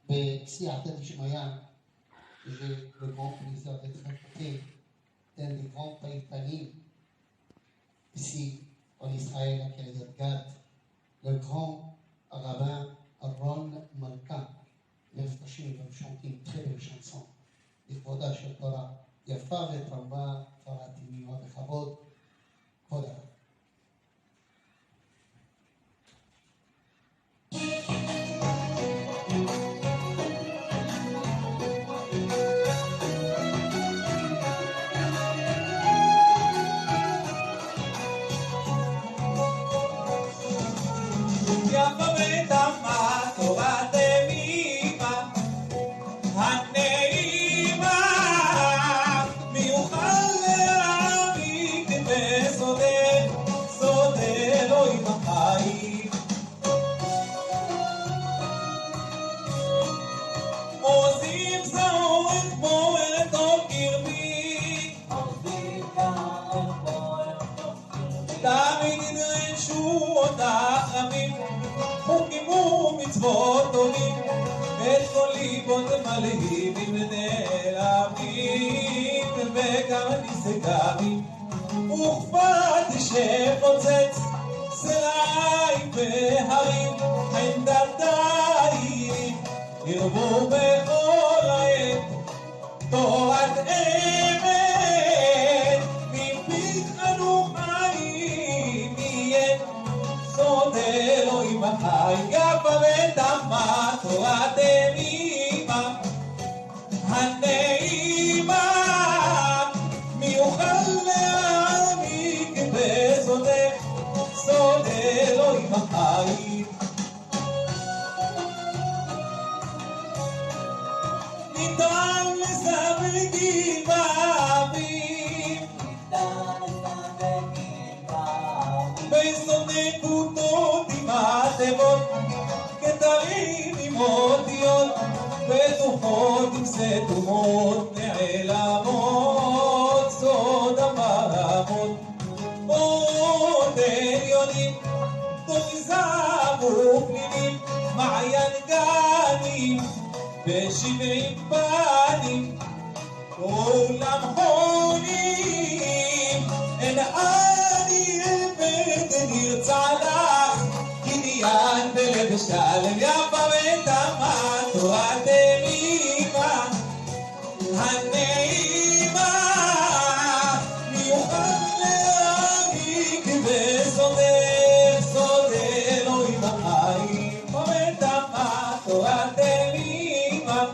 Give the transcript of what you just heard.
בסייעתא דשמיא, j'ai le grand plaisir d'être à côté d'un des grands païtanis ici en Israël, à Kiryat Gat, le grand rabbin Aaron Malka. מפרשים ומשומעים très belle chanson לכבודה של תורה יפה ותרבה, תורה תמימה בכבוד, כבוד הרב. מצוות טובים, את כל ליבות מלאים ונעלמים, וגם נשגבים, וכפת שפוצץ, סלעים והרים, חמדתיים, ירבו בכל העת, תורת אמת, מפיך אנו חיים, יהיה סוד אלוהים החי. ותמה תורת אמימה הנעימה מיוחד להעמיק בסודך סוד אלוהים החי. ניתן לסווגים באוויר בסוד נקודות עם התיבות כתרים עם אותיות בטוחות עם סתומות נעלמות סוד המרמות אורות עליונים תוזר ופנינים מעיין גנים ושבעים פנים עולם חונים אין אני עבד נרצה לך קניין בלב שלם יפה ותמה תורת אמימה הנעימה מיוחד להעמיק בסודך סוד אלוהים החיים ותמה תורת אמימה